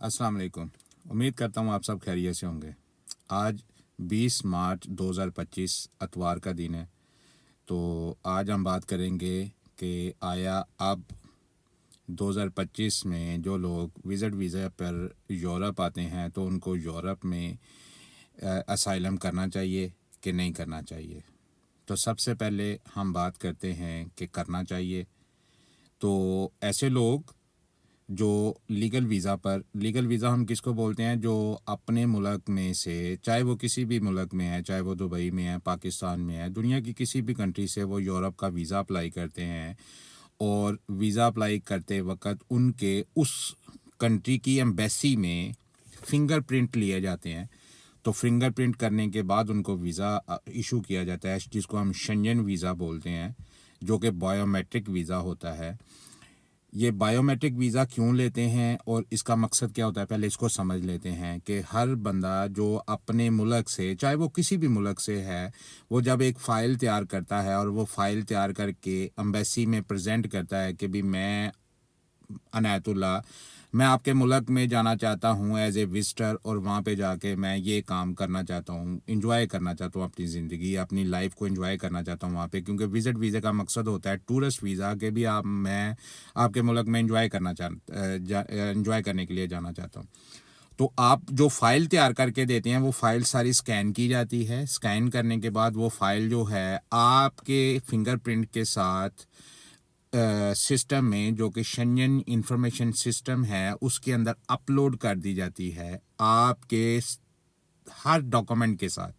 अस्सलाम वालेकुम। उम्मीद करता हूँ आप सब खैरियत से होंगे। आज 20 मार्च 2025 अतवार का दिन है। तो आज हम बात करेंगे कि आया अब 2025 में जो लोग विज़िट वीज़ा पर यूरोप आते हैं तो उनको यूरोप में असाइलम करना चाहिए कि नहीं करना चाहिए। तो सबसे पहले हम बात करते हैं कि करना चाहिए। तो ऐसे लोग जो लीगल वीज़ा हम किसको बोलते हैं, जो अपने मुल्क में से, चाहे वो किसी भी मुल्क में है, चाहे वो दुबई में है, पाकिस्तान में है, दुनिया की किसी भी कंट्री से वो यूरोप का वीज़ा अप्लाई करते हैं और वीज़ा अप्लाई करते वक्त उनके उस कंट्री की एम्बेसी में फिंगरप्रिंट लिए जाते हैं। तो फिंगरप्रिंट करने के बाद उनको वीज़ा इशू किया जाता है, जिसको हम शेंजन वीज़ा बोलते हैं, जो कि बायोमेट्रिक वीज़ा होता है। ये बायोमेट्रिक वीज़ा क्यों लेते हैं और इसका मकसद क्या होता है, पहले इसको समझ लेते हैं कि हर बंदा जो अपने मुल्क से, चाहे वो किसी भी मुल्क से है, वो जब एक फ़ाइल तैयार करता है और वो फ़ाइल तैयार करके एम्बेसी में प्रेजेंट करता है कि भी मैं अनायतुल्ला, मैं आपके मुल्क में जाना चाहता हूँ एज ए विजिटर और वहाँ पे जाके मैं ये काम करना चाहता हूँ, इंजॉय करना चाहता हूँ, अपनी ज़िंदगी अपनी लाइफ को इंजॉय करना चाहता हूँ वहाँ पे, क्योंकि विज़िट वीज़ा का मकसद होता है टूरिस्ट वीज़ा के भी मैं आपके मुल्क में इंजॉय करने के लिए जाना चाहता हूँ। तो आप जो फ़ाइल तैयार करके देते हैं वो फ़ाइल सारी स्कैन की जाती है। स्कैन करने के बाद वो फ़ाइल जो है आपके फिंगरप्रिंट के साथ सिस्टम में, जो कि शेंजन इंफॉर्मेशन सिस्टम है, उसके अंदर अपलोड कर दी जाती है आपके हर डॉक्यूमेंट के साथ।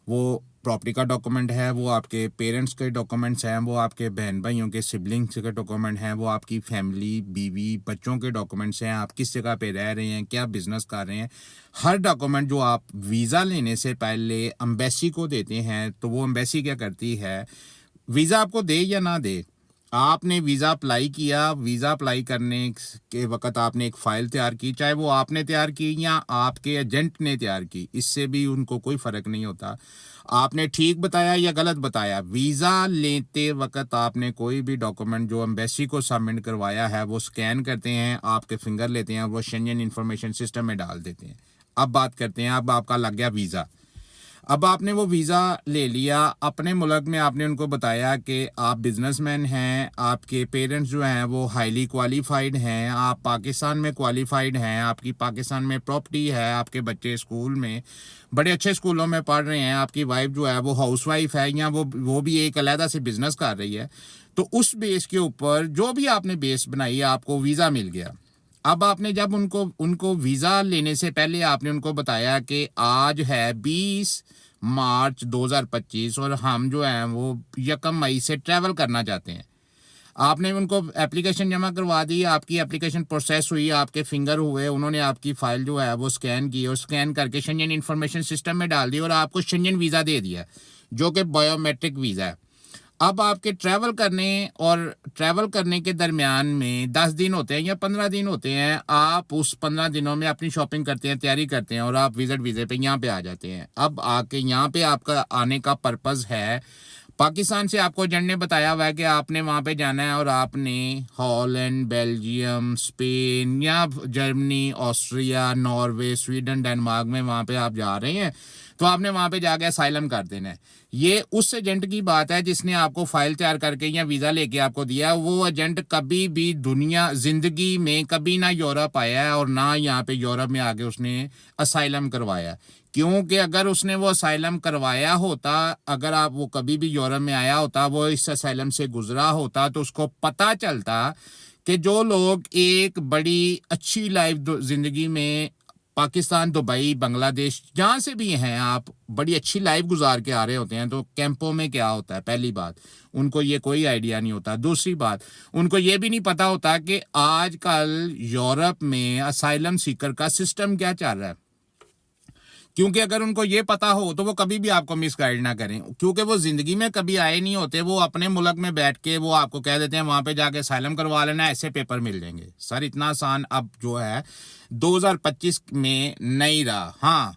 वो प्रॉपर्टी का डॉक्यूमेंट है, वो आपके पेरेंट्स के डॉक्यूमेंट्स हैं, वो आपके बहन भाइयों के सिबलिंग्स के डॉक्यूमेंट हैं, वो आपकी फैमिली बीवी बच्चों के डॉक्यूमेंट्स हैं, आप किस जगह पे रह रहे हैं, क्या बिजनेस कर रहे हैं, हर डॉक्यूमेंट जो आप वीज़ा लेने से पहले एम्बेसी को देते हैं। तो वो एम्बेसी क्या करती है, वीज़ा आपको दे या ना दे, आपने वीज़ा अप्लाई किया, वीज़ा अप्लाई करने के वक्त आपने एक फ़ाइल तैयार की, चाहे वो आपने तैयार की या आपके एजेंट ने तैयार की, इससे भी उनको कोई फ़र्क नहीं होता। आपने ठीक बताया या गलत बताया, वीज़ा लेते वक्त आपने कोई भी डॉक्यूमेंट जो एम्बेसी को सबमिट करवाया है वो स्कैन करते हैं, आपके फिंगर लेते हैं, वो शेंजन इंफॉर्मेशन सिस्टम में डाल देते हैं। अब बात करते हैं, अब आपका लग गया वीज़ा। अब आपने वो वीज़ा ले लिया, अपने मुल्क में आपने उनको बताया कि आप बिजनेसमैन हैं, आपके पेरेंट्स जो हैं वो हाईली क्वालिफाइड हैं, आप पाकिस्तान में क्वालिफाइड हैं, आपकी पाकिस्तान में प्रॉपर्टी है, आपके बच्चे स्कूल में बड़े अच्छे स्कूलों में पढ़ रहे हैं, आपकी वाइफ जो है वो हाउस वाइफ है या वो भी एक अलहदा से बिजनेस कर रही है। तो उस बेस के ऊपर जो भी आपने बेस बनाई, आपको वीज़ा मिल गया। अब आपने जब उनको वीज़ा लेने से पहले आपने उनको बताया कि आज है 20 मार्च 2025 और हम जो हैं वो 1 मई से ट्रैवल करना चाहते हैं। आपने उनको एप्लीकेशन जमा करवा दी, आपकी एप्लीकेशन प्रोसेस हुई, आपके फिंगर हुए, उन्होंने आपकी फ़ाइल जो है वो स्कैन की और स्कैन करके शेंजन इंफॉर्मेशन सिस्टम में डाल दी और आपको शेंजन वीज़ा दे दिया, जो कि बायोमेट्रिक वीज़ा है। अब आपके ट्रैवल करने के दरमियान में 10 दिन होते हैं या 15 दिन होते हैं, आप उस 15 दिनों में अपनी शॉपिंग करते हैं, तैयारी करते हैं और आप विजिट वीज़े पे यहाँ पे आ जाते हैं। अब आके यहाँ पे आपका आने का पर्पज़ है, पाकिस्तान से आपको एजेंट ने बताया हुआ है कि आपने वहाँ पे जाना है और आपने हॉलैंड, बेल्जियम, स्पेन या Germany, Austria, Norway, Sweden, Denmark में वहाँ पे आप जा रहे हैं, तो आपने वहाँ पे जाके असाइलम कर देना है। ये उस एजेंट की बात है जिसने आपको फ़ाइल तैयार करके या वीज़ा लेके आपको दिया। वो एजेंट कभी भी ज़िंदगी में कभी ना यूरोप आया है और ना यहाँ पे यूरोप में आके उसने असाइलम करवाया, क्योंकि अगर उसने वो असाइलम करवाया होता, अगर आप वो कभी भी यूरोप में आया होता, वो इस असाइलम से गुजरा होता, तो उसको पता चलता कि जो लोग एक बड़ी अच्छी लाइफ ज़िंदगी में पाकिस्तान, दुबई, बांग्लादेश, जहाँ से भी हैं, आप बड़ी अच्छी लाइफ गुजार के आ रहे होते हैं, तो कैंपों में क्या होता है, पहली बात उनको ये कोई आइडिया नहीं होता। दूसरी बात, उनको ये भी नहीं पता होता कि आजकल यूरोप में असाइलम सीकर का सिस्टम क्या चल रहा है, क्योंकि अगर उनको ये पता हो तो वो कभी भी आपको मिसगाइड ना करें, क्योंकि वो ज़िंदगी में कभी आए नहीं होते। वो अपने मुल्क में बैठ के वो आपको कह देते हैं वहाँ पे जाके असाइलम करवा लेना, ऐसे पेपर मिल जाएंगे। सर इतना आसान अब जो है 2025 में नहीं रहा। हाँ,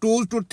2 to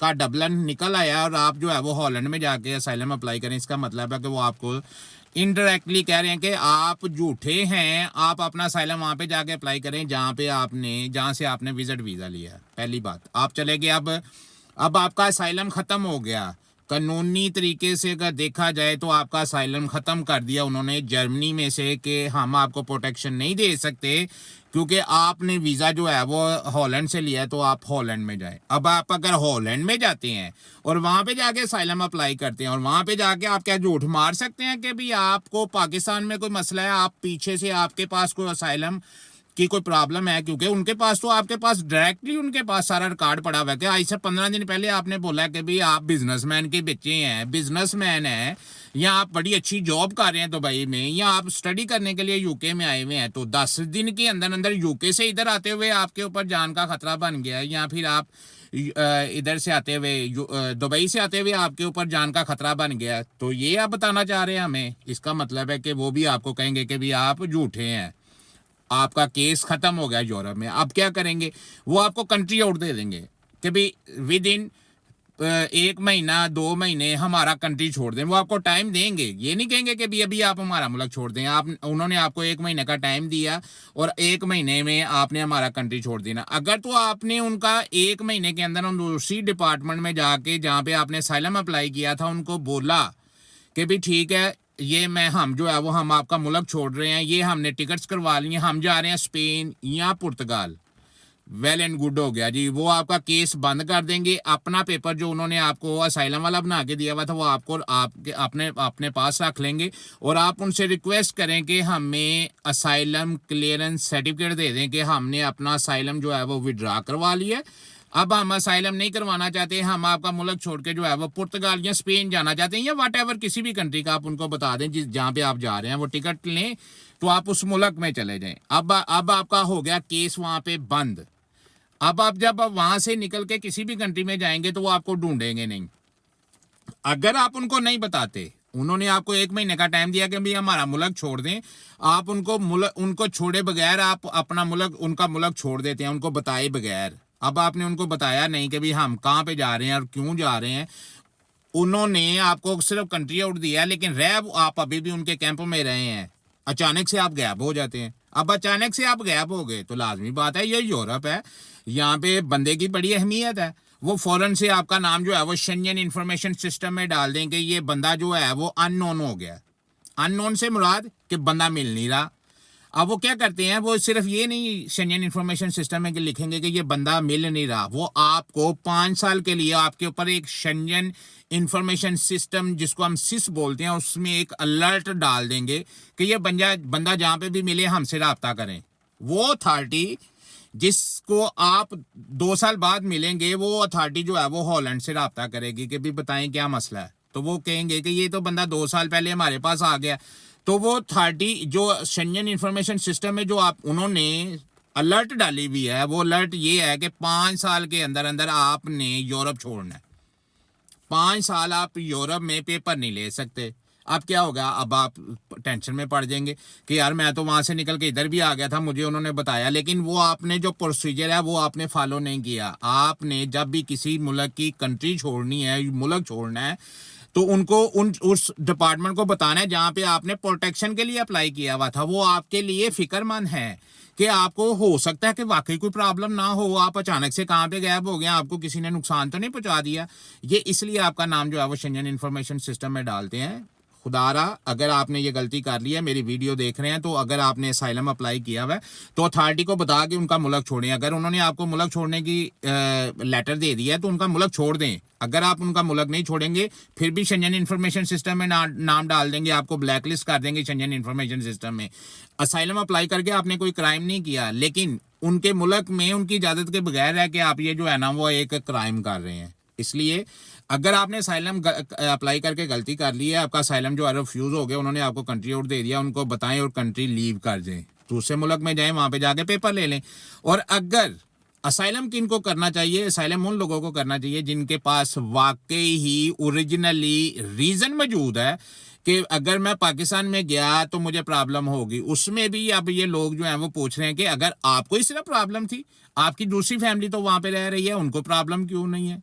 का डबलन निकल आया और आप जो है वो हॉलैंड में जाके असाइलम अप्लाई करें, इसका मतलब है कि वो आपको इनडायरेक्टली कह रहे हैं कि आप झूठे हैं, आप अपना असाइलम वहाँ पे जाके अप्लाई करें जहाँ से आपने विजिट वीज़ा लिया। पहली बात, आप चले गए, अब आपका असाइलम ख़त्म हो गया। कानूनी तरीके से अगर देखा जाए तो आपका असाइलम ख़त्म कर दिया उन्होंने जर्मनी में से कि हम आपको प्रोटेक्शन नहीं दे सकते क्योंकि आपने वीज़ा जो है वो हॉलैंड से लिया है, तो आप हॉलैंड में जाएं। अब आप अगर हॉलैंड में जाते हैं और वहाँ पे जाके असाइलम अप्लाई करते हैं और वहाँ पे जाके आप क्या झूठ मार सकते हैं कि भी आपको पाकिस्तान में कोई मसला है, आप पीछे से आपके पास कोई असाइलम की कोई प्रॉब्लम है, क्योंकि उनके पास तो आपके पास डायरेक्टली उनके पास सारा रिकॉर्ड पड़ा हुआ है कि आज से 15 दिन पहले आपने बोला कि भाई आप बिजनेसमैन के बच्चे हैं, बिजनेसमैन हैं, या आप बड़ी अच्छी जॉब कर रहे हैं दुबई में, या आप स्टडी करने के लिए यूके में आए हुए हैं, तो 10 दिन के अंदर अंदर यूके से इधर आते हुए आपके ऊपर जान का खतरा बन गया है, या फिर आप इधर से आते हुए दुबई से आते हुए आपके ऊपर जान का खतरा बन गया, तो ये आप बताना चाह रहे हैं हमें। इसका मतलब है कि वो भी आपको कहेंगे कि भाई आप झूठे हैं, आपका केस खत्म हो गया यूरोप में। अब क्या करेंगे, वो आपको कंट्री आउट दे देंगे कि भाई विद इन 1 महीना 2 महीने हमारा कंट्री छोड़ दें। वो आपको टाइम देंगे, ये नहीं कहेंगे कि भाई अभी आप हमारा मुल्क छोड़ दें। उन्होंने आपको 1 महीने का टाइम दिया और 1 महीने में आपने हमारा कंट्री छोड़ देना। अगर तो आपने उनका 1 महीने के अंदर उसी डिपार्टमेंट में जाके जहाँ पे आपने असाइलम अप्लाई किया था उनको बोला कि भाई ठीक है, ये हम जो है वो हम आपका मुल्क छोड़ रहे हैं, ये हमने टिकट्स करवा ली हैं, हम जा रहे हैं स्पेन या पुर्तगाल, वेल एंड गुड हो गया जी। वो आपका केस बंद कर देंगे। अपना पेपर जो उन्होंने आपको असाइलम वाला बना के दिया हुआ था वो आपको अपने पास रख लेंगे और आप उनसे रिक्वेस्ट करें कि हमें असाइलम क्लियरेंस सर्टिफिकेट दे दें कि हमने अपना असाइलम जो है वो विड्रा करवा लिया है, अब हम असाइलम नहीं करवाना चाहते, हम आपका मुल्क छोड़ के जो है वो पुर्तगाल या स्पेन जाना चाहते हैं, या वट एवर किसी भी कंट्री का आप उनको बता दें जहाँ पे आप जा रहे हैं, वो टिकट लें तो आप उस मुल्क में चले जाएं। अब आपका हो गया केस वहाँ पे बंद। अब आप जब वहाँ से निकल के किसी भी कंट्री में जाएंगे तो वो आपको ढूंढेंगे नहीं। अगर आप उनको नहीं बताते, उन्होंने आपको 1 महीने का टाइम दिया कि भाई हमारा मुल्क छोड़ दें, आप उनको छोड़े बगैर आप अपना उनका मुल्क छोड़ देते हैं, उनको बताए बगैर। अब आपने उनको बताया नहीं कि भाई हम कहाँ पे जा रहे हैं और क्यों जा रहे हैं, उन्होंने आपको सिर्फ कंट्री आउट दिया, लेकिन आप अभी भी उनके कैंप में रहे हैं, अचानक से आप गैप हो जाते हैं। अब अचानक से आप गैप हो गए तो लाजमी बात है, ये यूरोप है, यहाँ पे बंदे की बड़ी अहमियत है। वो फौरन से आपका नाम जो है वो शेंजन इंफॉर्मेशन सिस्टम में डाल दें कि ये बंदा जो है वो अननोन हो गया। अननोन से मुराद कि बंदा मिल नहीं रहा। अब वो क्या करते हैं, वो सिर्फ ये नहीं शेंजन इंफॉर्मेशन सिस्टम में लिखेंगे कि ये बंदा मिल नहीं रहा, वो आपको 5 साल के लिए आपके ऊपर एक शेंजन इंफॉर्मेशन सिस्टम जिसको हम सिस बोलते हैं उसमें एक अलर्ट डाल देंगे कि ये बंदा जहाँ पे भी मिले हमसे रब्ता करें। वो अथॉरिटी जिसको आप 2 साल बाद मिलेंगे, वो अथॉरिटी जो है वो हॉलैंड से रब्ता करेगी कि भी बताएं क्या मसला है, तो वो कहेंगे कि ये तो बंदा 2 साल पहले हमारे पास आ गया, तो वो अथॉरिटी जो शेंजन इंफॉर्मेशन सिस्टम में जो उन्होंने अलर्ट डाली हुई है, वो अलर्ट ये है कि 5 साल के अंदर अंदर आपने यूरोप छोड़ना है। 5 साल आप यूरोप में पेपर नहीं ले सकते। अब क्या होगा, अब आप टेंशन में पड़ जाएंगे कि यार मैं तो वहाँ से निकल के इधर भी आ गया था, मुझे उन्होंने बताया, लेकिन वो आपने जो प्रोसीजर है वो आपने फॉलो नहीं किया। आपने जब भी किसी मुल्क की कंट्री छोड़नी है, मुल्क छोड़ना है, तो उनको उस डिपार्टमेंट को बताना है जहाँ पे आपने प्रोटेक्शन के लिए अप्लाई किया हुआ था। वो आपके लिए फिक्रमंद है कि आपको हो सकता है कि वाकई कोई प्रॉब्लम ना हो, आप अचानक से कहाँ पे गायब हो गए, आपको किसी ने नुकसान तो नहीं पहुंचा दिया। ये इसलिए आपका नाम जो है वो शेंजन इंफॉर्मेशन सिस्टम में डालते हैं। खुदारा अगर आपने ये गलती कर ली है, मेरी वीडियो देख रहे हैं, तो अगर आपने असाइलम अप्लाई किया हुआ है तो अथॉरिटी को बता के उनका मुल्क छोड़ें। अगर उन्होंने आपको मुल्क छोड़ने की लेटर दे दिया है तो उनका मुल्क छोड़ दें। अगर आप उनका मुल्क नहीं छोड़ेंगे फिर भी शेंजन इंफॉर्मेशन सिस्टम में नाम डाल देंगे, आपको ब्लैक लिस्ट कर देंगे शेंजन इंफॉर्मेशन सिस्टम में। असाइलम अप्लाई करके आपने कोई क्राइम नहीं किया, लेकिन उनके मुल्क में उनकी इजाज़त के बगैर है कि आप ये जो है ना वो एक क्राइम कर रहे हैं। इसलिए अगर आपने असाइलम अप्लाई करके गलती कर ली है, आपका असाइलम जो है रिफ्यूज हो गया, उन्होंने आपको कंट्री आउट दे दिया, उनको बताएं और कंट्री लीव कर दें, दूसरे मुल्क में जाएं, वहाँ पे जाके पेपर ले लें। और अगर असाइलम किनको करना चाहिए, असाइलम उन लोगों को करना चाहिए जिनके पास वाकई ही ओरिजिनली रीज़न मौजूद है कि अगर मैं पाकिस्तान में गया तो मुझे प्रॉब्लम होगी। उसमें भी अब ये लोग जो हैं वो पूछ रहे हैं कि अगर आपको ही सिर्फ प्रॉब्लम थी, आपकी दूसरी फैमिली तो वहाँ पे रह रही है, उनको प्रॉब्लम क्यों नहीं है।